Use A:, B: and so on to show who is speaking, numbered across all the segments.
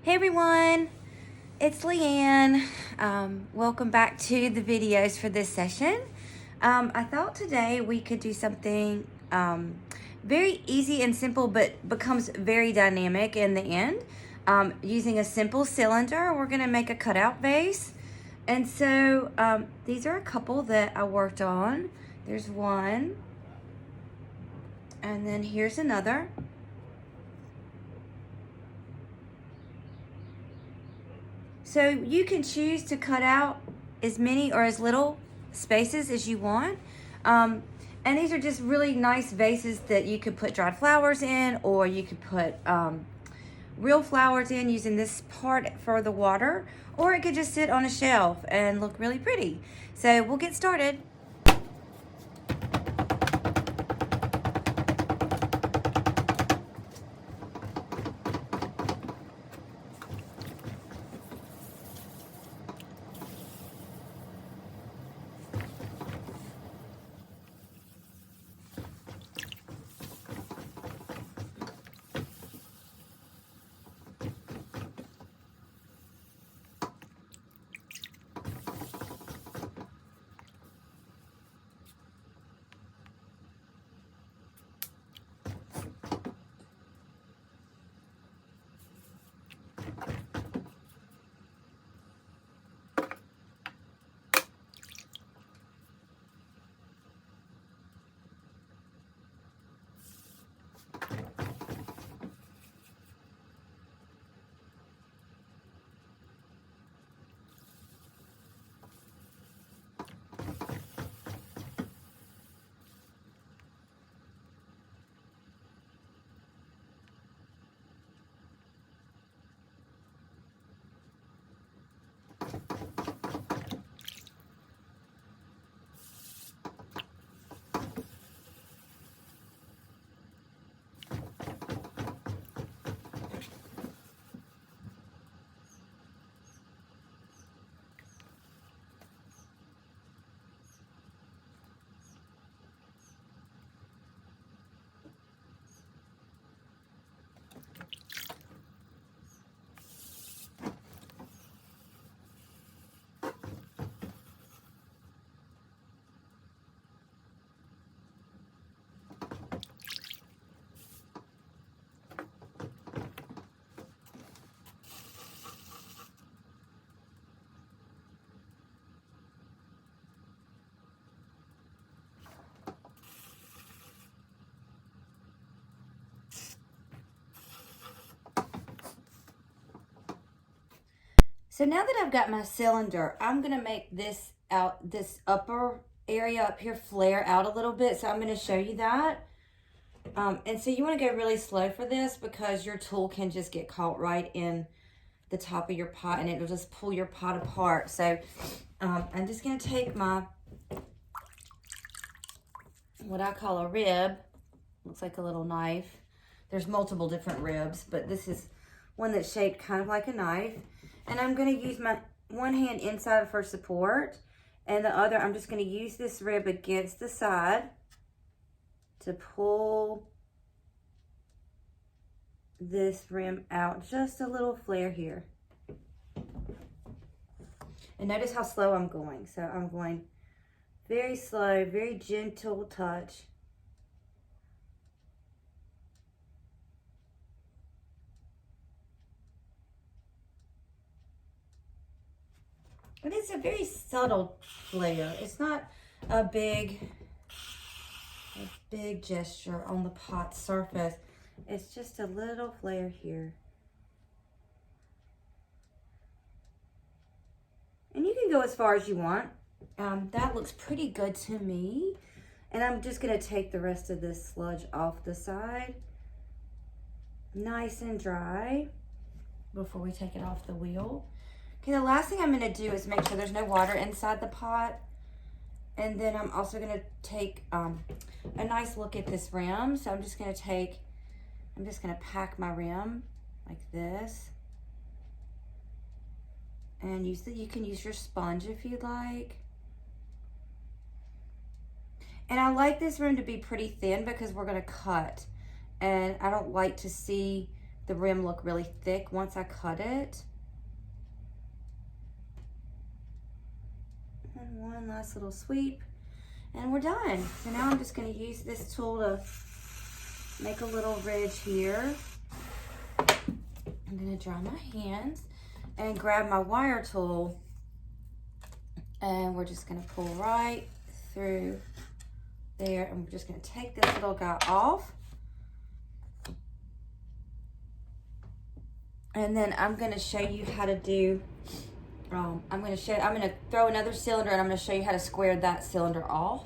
A: Hey everyone, it's Leanne. Welcome back to the videos for this session. I thought today we could do something very easy and simple, but becomes very dynamic in the end. Using a simple cylinder, we're gonna make a cutout vase. And so these are a couple that I worked on. There's one, and then here's another. So you can choose to cut out as many or as little spaces as you want. And these are just really nice vases that you could put dried flowers in, or you could put real flowers in using this part for the water, or it could just sit on a shelf and look really pretty. So we'll get started. So now that I've got my cylinder, I'm gonna make this upper area up here flare out a little bit. So I'm gonna show you that. And so you wanna go really slow for this because your tool can just get caught right in the top of your pot and it'll just pull your pot apart. So I'm just gonna take my, what I call a rib. Looks like a little knife. There's multiple different ribs, but this is one that's shaped kind of like a knife. And I'm going to use my one hand inside for support, and the other, I'm just going to use this rib against the side to pull this rim out. Just a little flare here. And notice how slow I'm going. So I'm going very slow, very gentle touch. But it's a very subtle flare. It's not a big gesture on the pot surface. It's just a little flare here. And you can go as far as you want. That looks pretty good to me. And I'm just gonna take the rest of this sludge off the side. Nice and dry before we take it off the wheel. Okay, the last thing I'm gonna do is make sure there's no water inside the pot. And then I'm also gonna take a nice look at this rim. So I'm just gonna pack my rim like this. And you can use your sponge if you'd like. And I like this rim to be pretty thin because we're gonna cut. And I don't like to see the rim look really thick once I cut it. And one last little sweep, and we're done. So now I'm just going to use this tool to make a little ridge here. I'm going to dry my hands and grab my wire tool, and we're just going to pull right through there, and we're just going to take this little guy off. And then I'm going to show you how to do, I'm going to throw another cylinder, and I'm going to show you how to square that cylinder off.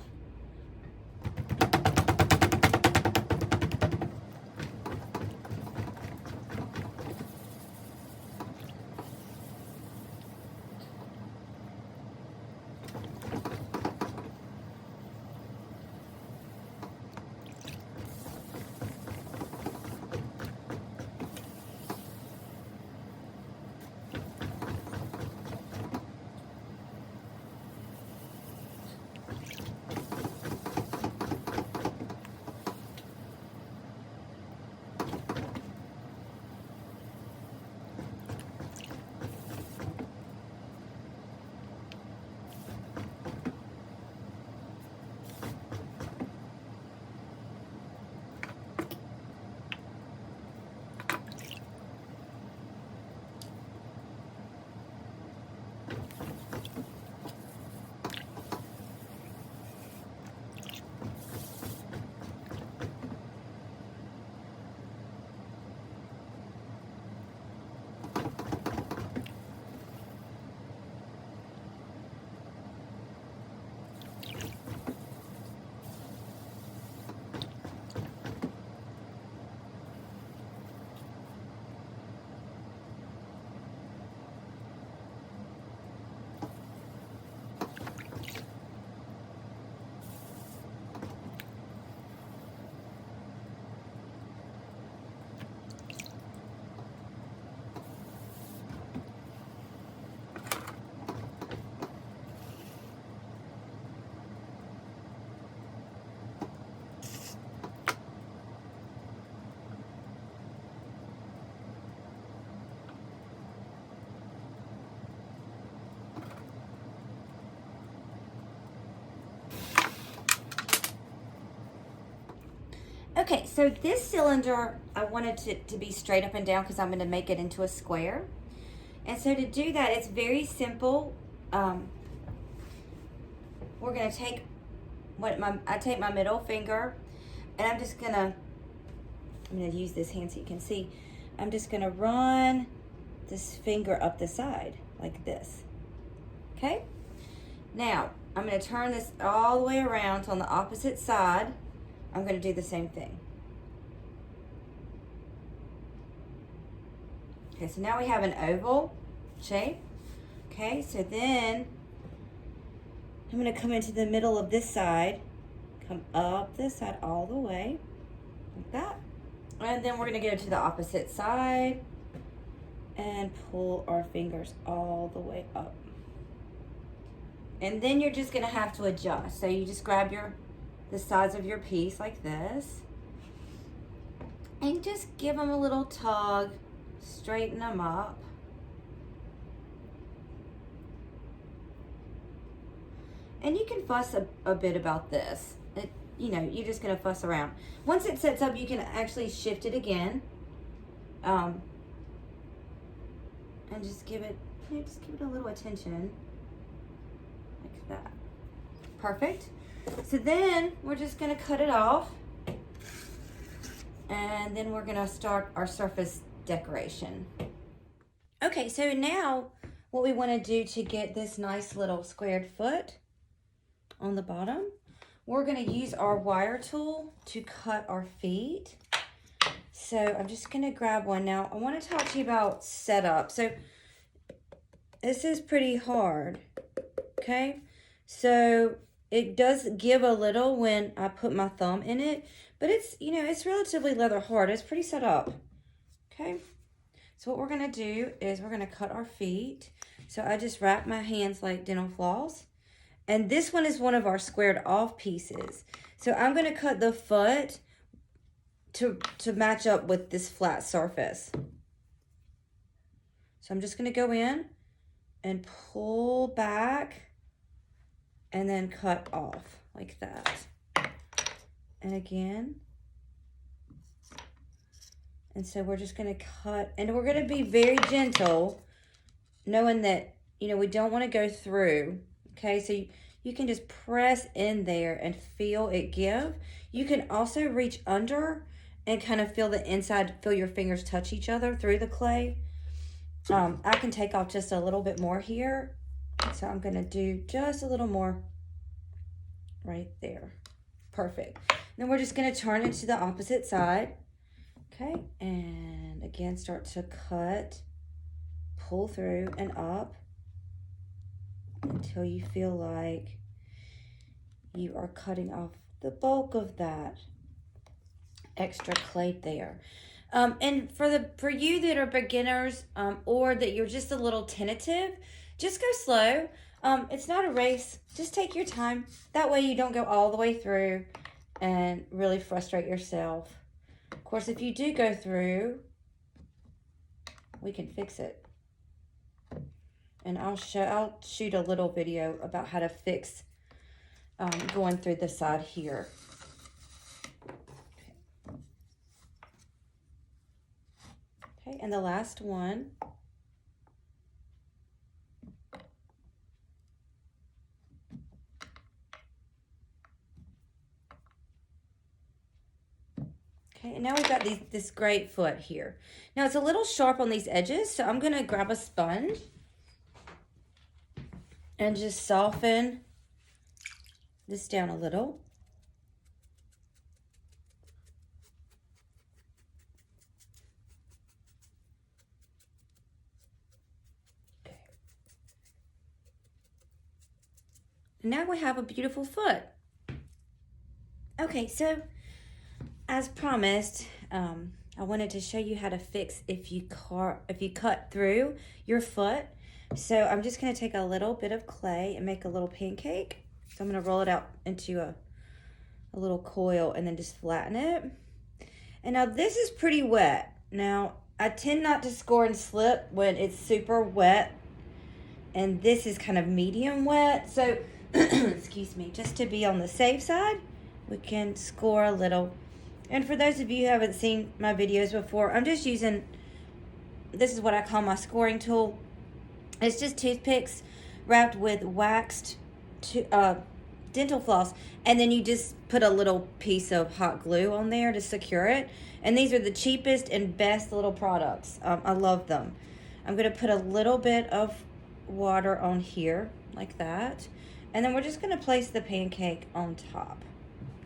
A: Okay, so this cylinder, I wanted to be straight up and down because I'm going to make it into a square. And so to do that, it's very simple. We're going to take I take my middle finger, and I'm going to use this hand so you can see. I'm just going to run this finger up the side like this. Okay? Now, I'm going to turn this all the way around to on the opposite side. I'm going to do the same thing. Okay, so now we have an oval shape. Okay, so then I'm going to come into the middle of this side, come up this side all the way, like that. And then we're going to go to the opposite side and pull our fingers all the way up. And then you're just going to have to adjust. So you just grab the sides of your piece like this, and just give them a little tug, straighten them up. And you can fuss a bit about this. You're just gonna fuss around. Once it sets up, you can actually shift it again, and just give it a little attention, like that. Perfect. So then we're just going to cut it off, and then we're going to start our surface decoration. Okay, so now what we want to do to get this nice little squared foot on the bottom, we're going to use our wire tool to cut our feet. So I'm just going to grab one. Now I want to talk to you about setup. So this is pretty hard, okay? So it does give a little when I put my thumb in it, but it's relatively leather hard. It's pretty set up, okay? So what we're gonna do is we're gonna cut our feet. So I just wrap my hands like dental floss, and this one is one of our squared off pieces. So I'm gonna cut the foot to match up with this flat surface. So I'm just going to go in and pull back and then cut off like that. And again. And so we're just going to cut, and we're going to be very gentle, knowing that, you know, we don't want to go through. Okay, so you can just press in there and feel it give. You can also reach under and kind of feel the inside, feel your fingers touch each other through the clay. I can take off just a little bit more here. So I'm going to do just a little more right there. Perfect. Then we're just going to turn it to the opposite side. Okay, and again, start to cut, pull through and up until you feel like you are cutting off the bulk of that extra clay there. And for you that are beginners or that you're just a little tentative, just go slow. It's not a race. Just take your time. That way you don't go all the way through and really frustrate yourself. Of course, if you do go through, we can fix it. And I'll shoot a little video about how to fix going through the side here. Okay, and the last one. Okay, and now we've got this great foot here. Now it's a little sharp on these edges, so I'm gonna grab a sponge and just soften this down a little. Okay. And now we have a beautiful foot. Okay, so as promised, I wanted to show you how to fix if you cut through your foot. So I'm just going to take a little bit of clay and make a little pancake. So I'm going to roll it out into a little coil and then just flatten it. And now this is pretty wet. Now I tend not to score and slip when it's super wet, and this is kind of medium wet. So excuse me, just to be on the safe side, we can score a little. And for those of you who haven't seen my videos before, I'm just using, this is what I call my scoring tool. It's just toothpicks wrapped with waxed dental floss. And then you just put a little piece of hot glue on there to secure it. And these are the cheapest and best little products. I love them. I'm going to put a little bit of water on here, like that. And then we're just going to place the pancake on top,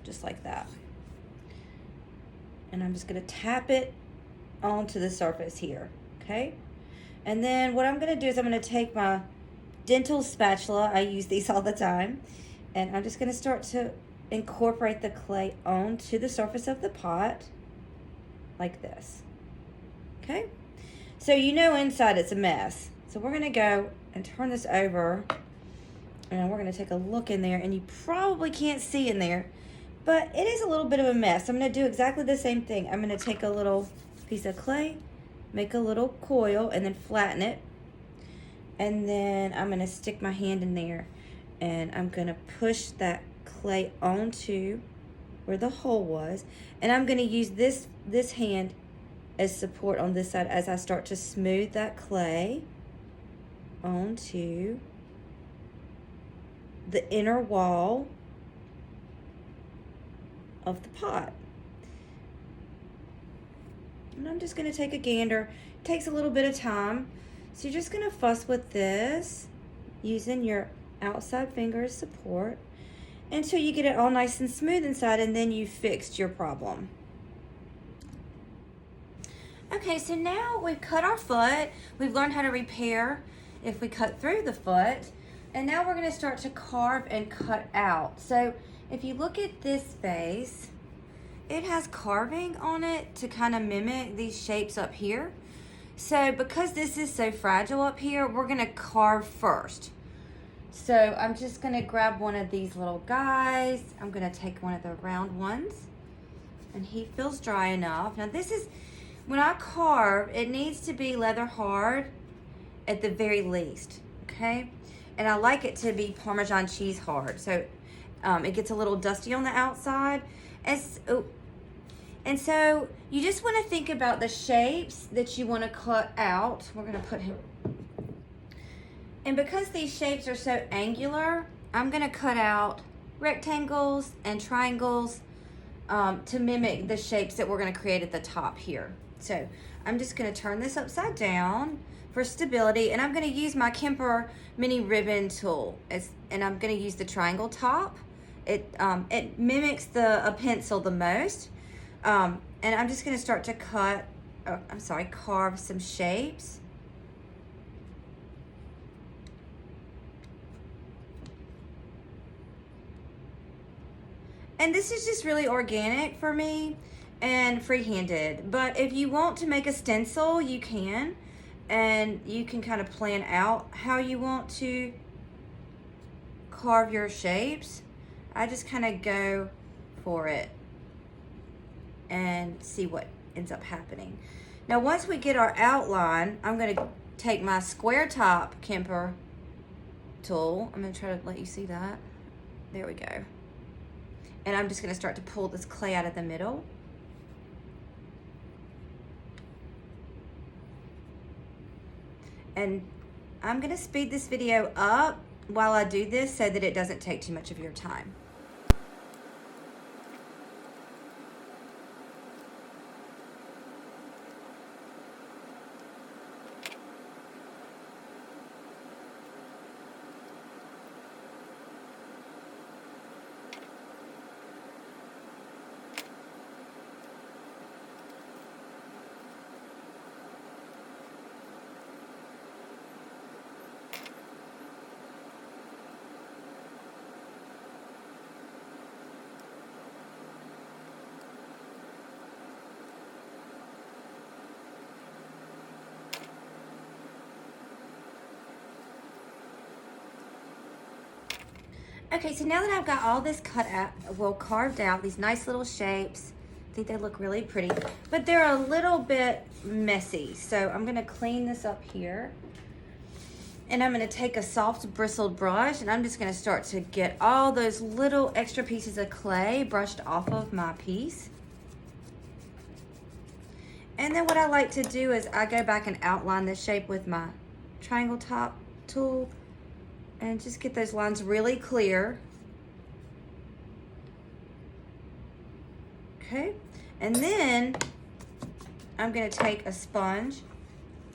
A: just like that. And I'm just going to tap it onto the surface here, okay? And then what I'm going to do is I'm going to take my dental spatula. I use these all the time. And I'm just going to start to incorporate the clay onto the surface of the pot like this, okay? So you know inside it's a mess. So we're going to go and turn this over. And we're going to take a look in there. And you probably can't see in there, but it is a little bit of a mess. I'm going to do exactly the same thing. I'm going to take a little piece of clay, make a little coil, and then flatten it. And then I'm going to stick my hand in there, and I'm going to push that clay onto where the hole was. And I'm going to use this hand as support on this side as I start to smooth that clay onto the inner wall of the pot. And I'm just going to take a gander. It takes a little bit of time. So you're just going to fuss with this using your outside finger as support until you get it all nice and smooth inside, and then you fixed your problem. Okay, so now we've cut our foot. We've learned how to repair if we cut through the foot. And now we're going to start to carve and cut out. So if you look at this vase, it has carving on it to kind of mimic these shapes up here. So because this is so fragile up here, we're going to carve first. So I'm just going to grab one of these little guys. I'm going to take one of the round ones. And he feels dry enough. Now this is, when I carve, it needs to be leather hard at the very least, okay? And I like it to be Parmesan cheese hard. So it gets a little dusty on the outside. And so you just want to think about the shapes that you want to cut out. We're going to put him. And because these shapes are so angular, I'm going to cut out rectangles and triangles to mimic the shapes that we're going to create at the top here. So I'm just going to turn this upside down for stability, and I'm going to use my Kemper mini ribbon tool. And I'm going to use the triangle top. It mimics a pencil the most. And I'm just going to start to carve some shapes. And this is just really organic for me and free-handed. But if you want to make a stencil, you can. And you can kind of plan out how you want to carve your shapes. I just kind of go for it and see what ends up happening. Now, once we get our outline, I'm going to take my square top Kemper tool. I'm going to try to let you see that. There we go. And I'm just going to start to pull this clay out of the middle. And I'm going to speed this video up while I do this so that it doesn't take too much of your time. Okay, so now that I've got all this carved out, these nice little shapes, I think they look really pretty, but they're a little bit messy. So I'm gonna clean this up here. And I'm gonna take a soft bristled brush and I'm just gonna start to get all those little extra pieces of clay brushed off of my piece. And then what I like to do is I go back and outline this shape with my triangle top tool and just get those lines really clear. Okay, and then I'm gonna take a sponge,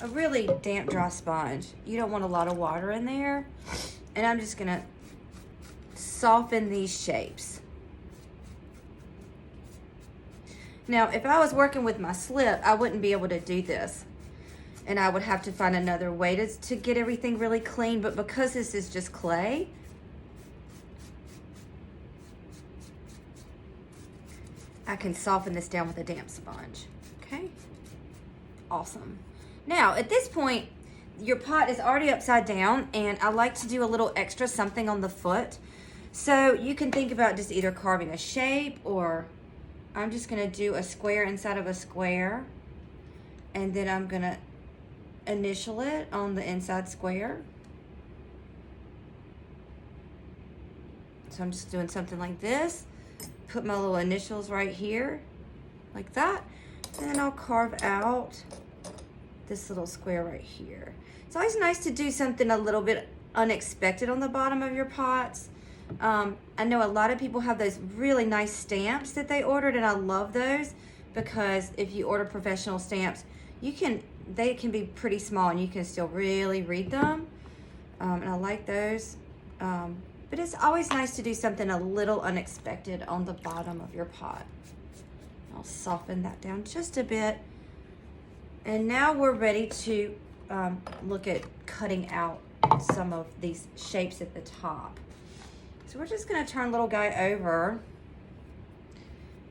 A: a really damp, dry sponge. You don't want a lot of water in there. And I'm just gonna soften these shapes. Now, if I was working with my slip, I wouldn't be able to do this. And I would have to find another way to get everything really clean. But because this is just clay, I can soften this down with a damp sponge. Okay, awesome. Now, at this point, your pot is already upside down, and I like to do a little extra something on the foot. So you can think about just either carving a shape, or I'm just gonna do a square inside of a square, and then I'm gonna initial it on the inside square. So I'm just doing something like this. Put my little initials right here, like that. And then I'll carve out this little square right here. It's always nice to do something a little bit unexpected on the bottom of your pots. I know a lot of people have those really nice stamps that they ordered, and I love those because if you order professional stamps, they can be pretty small and you can still really read them. And I like those. But it's always nice to do something a little unexpected on the bottom of your pot. I'll soften that down just a bit. And now we're ready to look at cutting out some of these shapes at the top. So we're just gonna turn little guy over,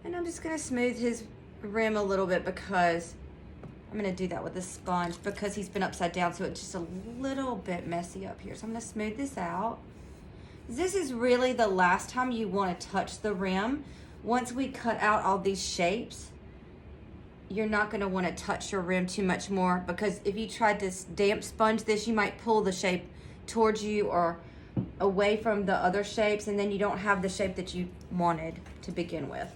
A: and I'm just gonna smooth his rim a little bit because I'm gonna do that with a sponge because he's been upside down, so it's just a little bit messy up here. So I'm gonna smooth this out. This is really the last time you wanna touch the rim once we cut out all these shapes, you're not going to want to touch your rim too much more, because if you tried to damp sponge this, you might pull the shape towards you or away from the other shapes, and then you don't have the shape that you wanted to begin with.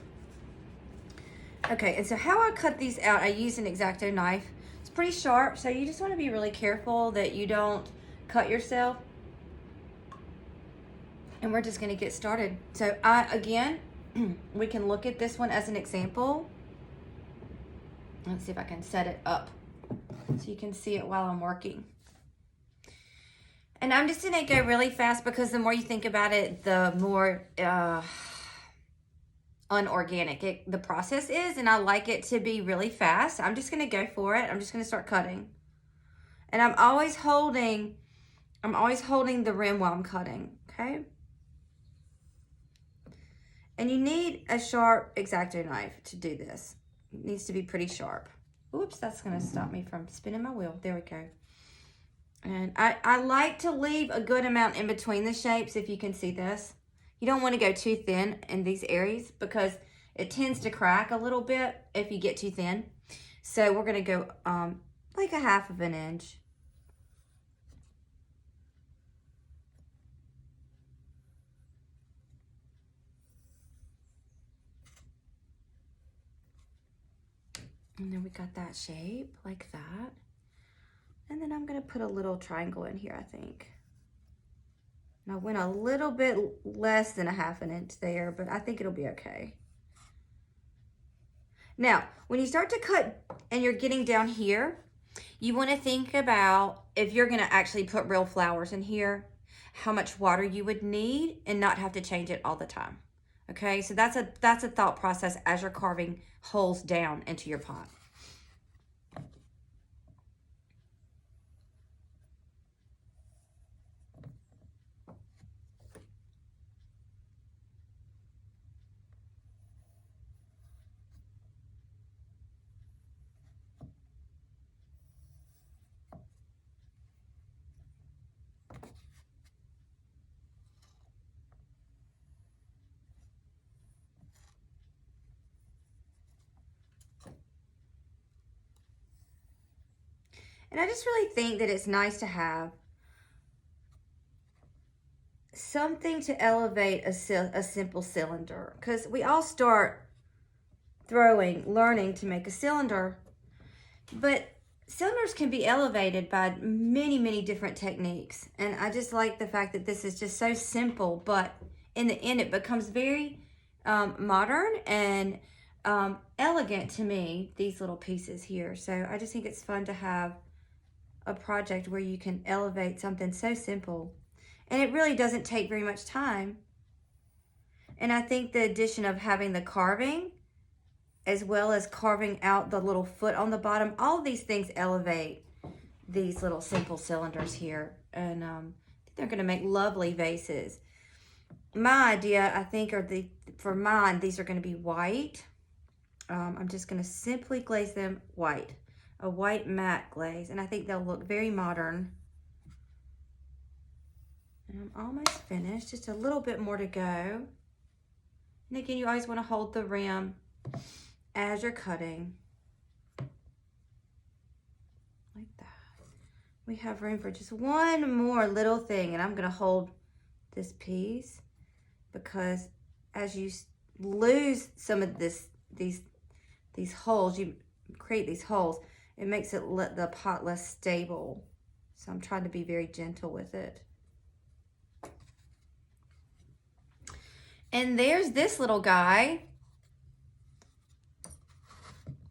A: Okay, and so how I cut these out, I use an X-Acto knife. It's pretty sharp, so you just want to be really careful that you don't cut yourself. And we're just going to get started. So again, we can look at this one as an example. Let's see if I can set it up so you can see it while I'm working. And I'm just going to go really fast, because the more you think about it, the more unorganic the process is, and I like it to be really fast. I'm just going to go for it. I'm just going to start cutting. And I'm always holding the rim while I'm cutting, okay? And you need a sharp X-Acto knife to do this. It needs to be pretty sharp. Oops, that's going to stop me from spinning my wheel. There we go. And I like to leave a good amount in between the shapes, if you can see this. You don't want to go too thin in these areas, because it tends to crack a little bit if you get too thin. So we're going to go like 1/2 inch. And then we got that shape like that. And then I'm going to put a little triangle in here, I think. And I went a little bit less than 1/2 inch there, but I think it'll be okay. Now, when you start to cut and you're getting down here, you want to think about, if you're going to actually put real flowers in here, how much water you would need and not have to change it all the time. Okay, so that's a thought process as you're carving holes down into your pot. And I just really think that it's nice to have something to elevate a simple cylinder, because we all start learning to make a cylinder, but cylinders can be elevated by many different techniques. And I just like the fact that this is just so simple, but in the end it becomes very modern and elegant to me, these little pieces here. So I just think it's fun to have a project where you can elevate something so simple, and it really doesn't take very much time. And I think the addition of having the carving, as well as carving out the little foot on the bottom, all these things elevate these little simple cylinders here, and they're going to make lovely vases. My idea, I think, for mine, these are going to be white. I'm just going to simply glaze them white. A white matte glaze, and I think they'll look very modern. And I'm almost finished, just a little bit more to go. And again, you always want to hold the rim as you're cutting, like that. We have room for just one more little thing, and I'm going to hold this piece, because as you lose some of these holes, you create these holes, it makes the pot less stable. So I'm trying to be very gentle with it. And there's this little guy.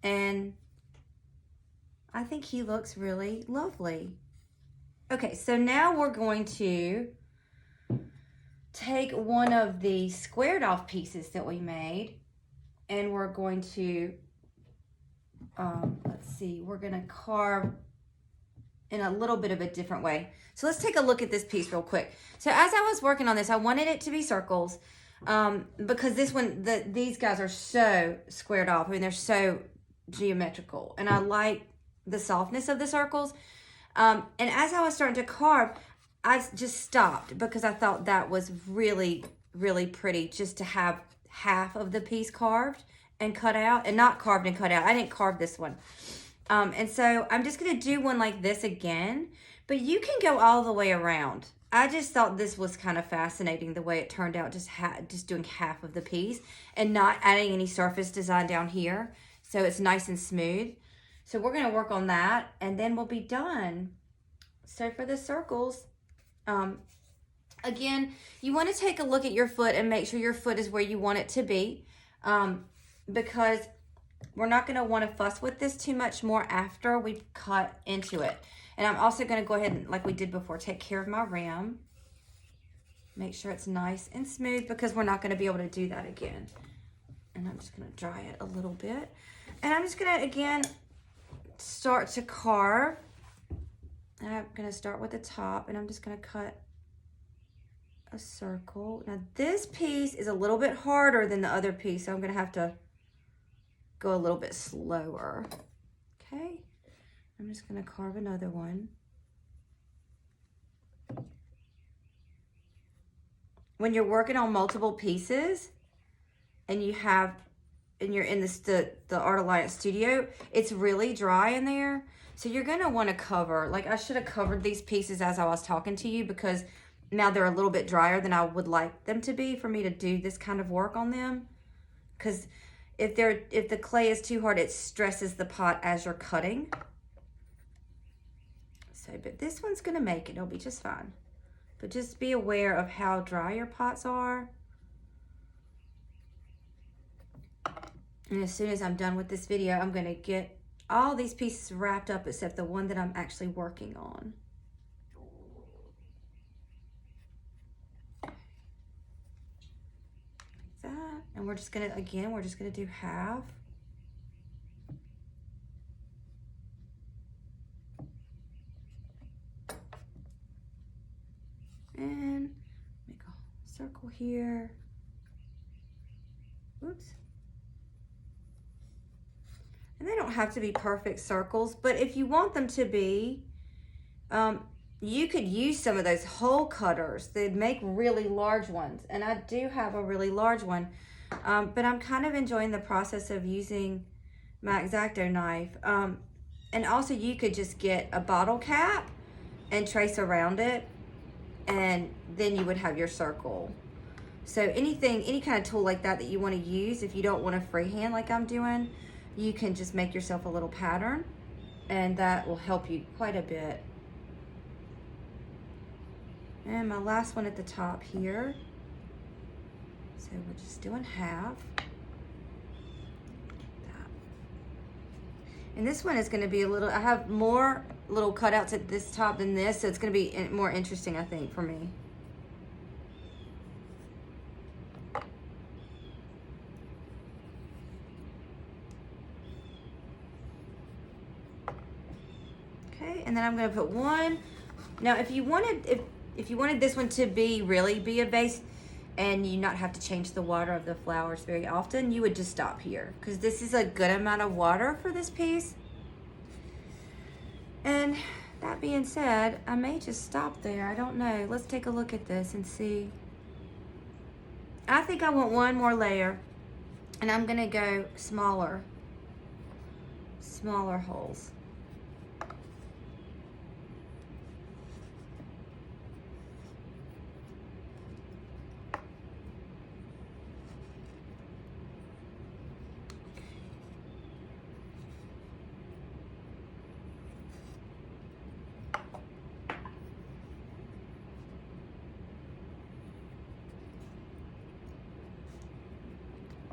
A: And I think he looks really lovely. Okay, so now we're going to take one of the squared off pieces that we made, and we're going to let's see, we're going to carve in a little bit of a different way. So let's take a look at this piece real quick. So as I was working on this, I wanted it to be circles, because this one, these guys are so squared off. I mean, they're so geometrical, and I like the softness of the circles. And as I was starting to carve, I just stopped, because I thought that was really pretty, just to have half of the piece carved and cut out, and not carved and cut out. I didn't carve this one. And so I'm just gonna do one like this again, but you can go all the way around. I just thought this was kind of fascinating the way it turned out, just doing half of the piece and not adding any surface design down here. So it's nice and smooth. So we're gonna work on that and then we'll be done. So for the circles, again, you wanna take a look at your foot and make sure your foot is where you want it to be, because we're not gonna wanna fuss with this too much more after we cut into it. And I'm also gonna go ahead and, like we did before, take care of my rim. Make sure it's nice and smooth because we're not gonna be able to do that again. And I'm just gonna dry it a little bit. And I'm just gonna, again, start to carve. And I'm gonna start with the top and I'm just gonna cut a circle. Now this piece is a little bit harder than the other piece, so I'm gonna have to go a little bit slower. Okay, I'm just gonna carve another one. When you're working on multiple pieces and you're in the Art Alliance studio, it's really dry in there. So you're gonna wanna cover, like I should have covered these pieces as I was talking to you because now they're a little bit drier than I would like them to be for me to do this kind of work on them. Because if the clay is too hard, it stresses the pot as you're cutting. So, but this one's gonna make it, it'll be just fine. But just be aware of how dry your pots are. And as soon as I'm done with this video, I'm gonna get all these pieces wrapped up except the one that I'm actually working on. Like that. And we're just gonna, again, we're just gonna do half. And make a circle here. Oops. And they don't have to be perfect circles, but if you want them to be, you could use some of those hole cutters. They'd make really large ones. And I do have a really large one, but I'm kind of enjoying the process of using my X-Acto knife. And also you could just get a bottle cap and trace around it, and then you would have your circle. So any kind of tool like that you want to use, if you don't want to freehand like I'm doing, you can just make yourself a little pattern and that will help you quite a bit. And my last one at the top here. So we're just doing half. And this one is going to be a little, I have more little cutouts at this top than this, so it's going to be more interesting, I think, for me. Okay, and then I'm going to put one. Now, if you wanted, if you wanted this one to really be a vase and you not have to change the water of the flowers very often, you would just stop here because this is a good amount of water for this piece. And that being said, I may just stop there. I don't know. Let's take a look at this and see. I think I want one more layer, and I'm gonna go smaller holes.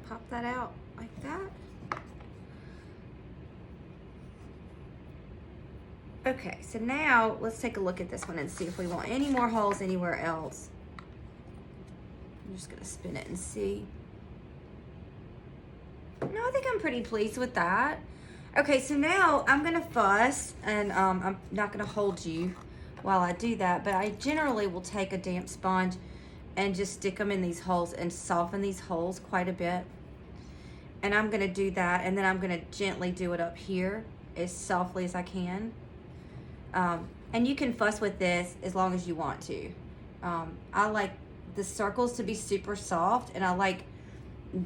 A: Pop that out like that. Okay, so now let's take a look at this one and see if we want any more holes anywhere else. I'm just gonna spin it and see. No, I think I'm pretty pleased with that. Okay, so now I'm gonna fuss, and I'm not gonna hold you while I do that, but I generally will take a damp sponge and just stick them in these holes and soften these holes quite a bit. And I'm gonna do that, and then I'm gonna gently do it up here as softly as I can. And you can fuss with this as long as you want to. I like the circles to be super soft, and I like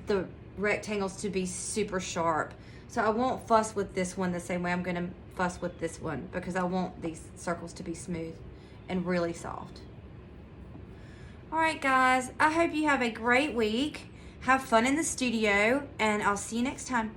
A: the rectangles to be super sharp. So I won't fuss with this one the same way I'm gonna fuss with this one, because I want these circles to be smooth and really soft. All right, guys, I hope you have a great week. Have fun in the studio, and I'll see you next time.